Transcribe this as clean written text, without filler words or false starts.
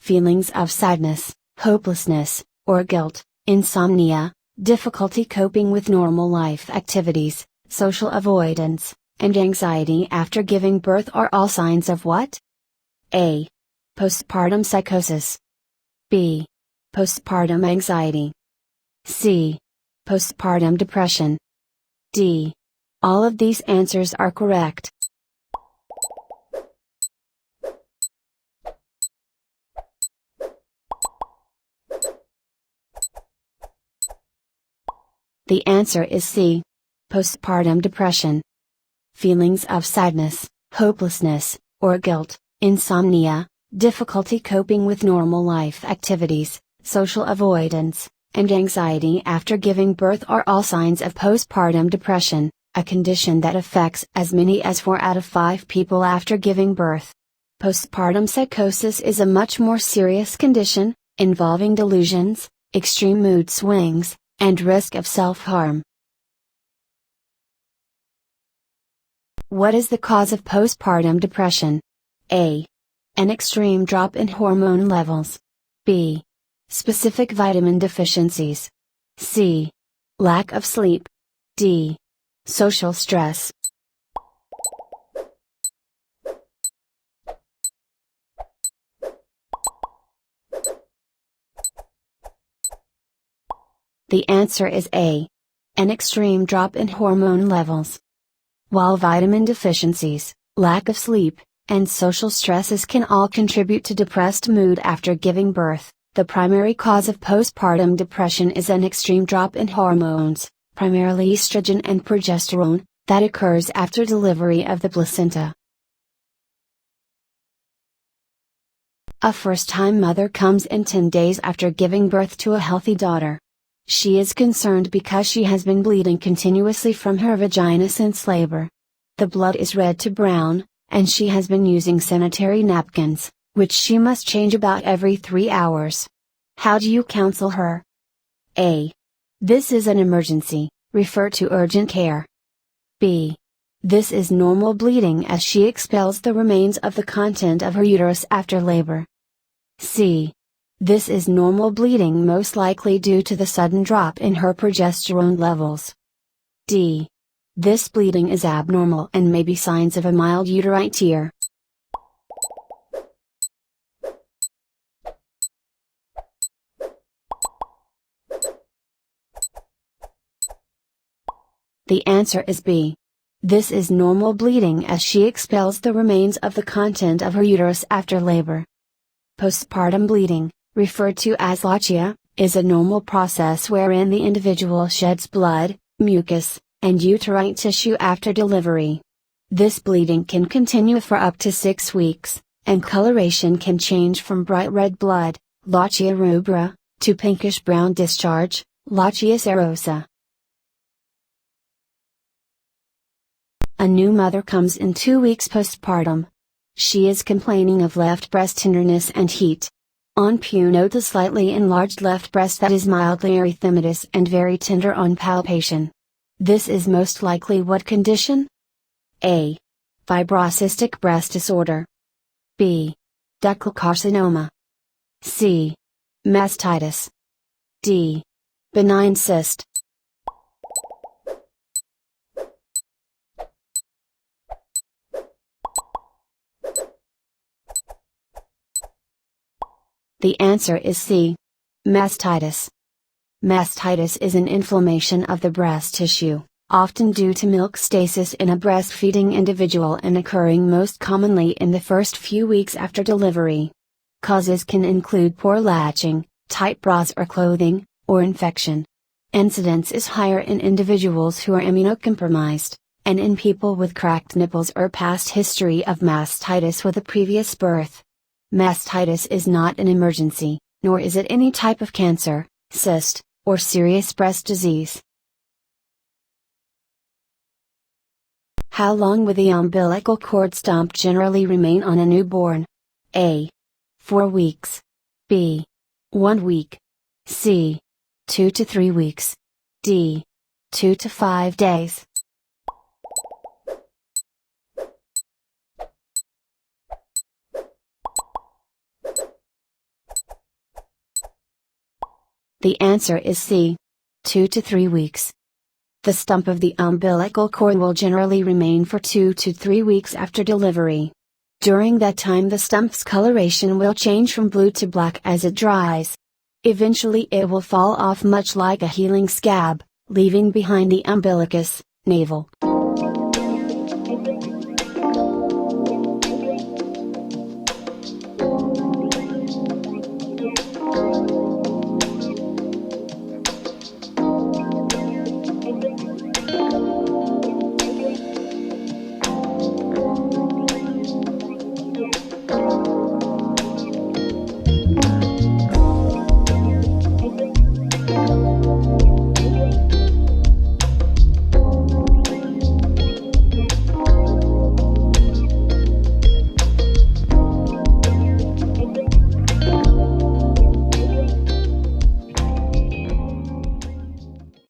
feelings of sadness, hopelessness, or guilt, insomnia, difficulty coping with normal life activities, social avoidance, and anxiety after giving birth are all signs of what? A. Postpartum psychosis. B. Postpartum anxiety. C. Postpartum depression. D. All of these answers are correct. The answer is C. Postpartum depression. Feelings of sadness, hopelessness, or guilt, insomnia, difficulty coping with normal life activities, social avoidance, and anxiety after giving birth are all signs of postpartum depression, a condition that affects as many as 4 out of 5 people after giving birth. Postpartum psychosis is a much more serious condition, involving delusions, extreme mood swings, and risk of self-harm. What is the cause of postpartum depression? A. An extreme drop in hormone levels. B. Specific vitamin deficiencies. C. Lack of sleep. D. Social stress. The answer is A. An extreme drop in hormone levels. While vitamin deficiencies, lack of sleep, and social stresses can all contribute to depressed mood after giving birth, the primary cause of postpartum depression is an extreme drop in hormones, primarily estrogen and progesterone, that occurs after delivery of the placenta. A first-time mother comes in 10 days after giving birth to a healthy daughter. She is concerned because she has been bleeding continuously from her vagina since labor. The blood is red to brown, and she has been using sanitary napkins, which she must change about every 3 hours. How do you counsel her? A. This is an emergency, refer to urgent care. B. This is normal bleeding as she expels the remains of the content of her uterus after labor. C. This is normal bleeding most likely due to the sudden drop in her progesterone levels. D. This bleeding is abnormal and may be signs of a mild uterine tear. The answer is B. This is normal bleeding as she expels the remains of the content of her uterus after labor. Postpartum bleeding, referred to as lochia, is a normal process wherein the individual sheds blood, mucus, and uterine tissue after delivery. This bleeding can continue for up to 6 weeks, and coloration can change from bright red blood, lochia rubra, to pinkish brown discharge, lochia serosa. A new mother comes in 2 weeks postpartum. She is complaining of left breast tenderness and heat. On Pu note the slightly enlarged left breast that is mildly erythematous and very tender on palpation. This is most likely what condition? A. Fibrocystic breast disorder. B. Ductal carcinoma. C. Mastitis. D. Benign cyst. The answer is C. Mastitis. Mastitis is an inflammation of the breast tissue, often due to milk stasis in a breastfeeding individual and occurring most commonly in the first few weeks after delivery. Causes can include poor latching, tight bras or clothing, or infection. Incidence is higher in individuals who are immunocompromised, and in people with cracked nipples or past history of mastitis with a previous birth. Mastitis is not an emergency, nor is it any type of cancer, cyst, or serious breast disease. How long will the umbilical cord stump generally remain on a newborn? A. 4 weeks. B. 1 week. C. 2 to 3 weeks. D. 2 to 5 days. The answer is C. 2 to 3 weeks. The stump of the umbilical cord will generally remain for 2 to 3 weeks after delivery. During that time the stump's coloration will change from blue to black as it dries. Eventually it will fall off much like a healing scab, leaving behind the umbilicus, navel.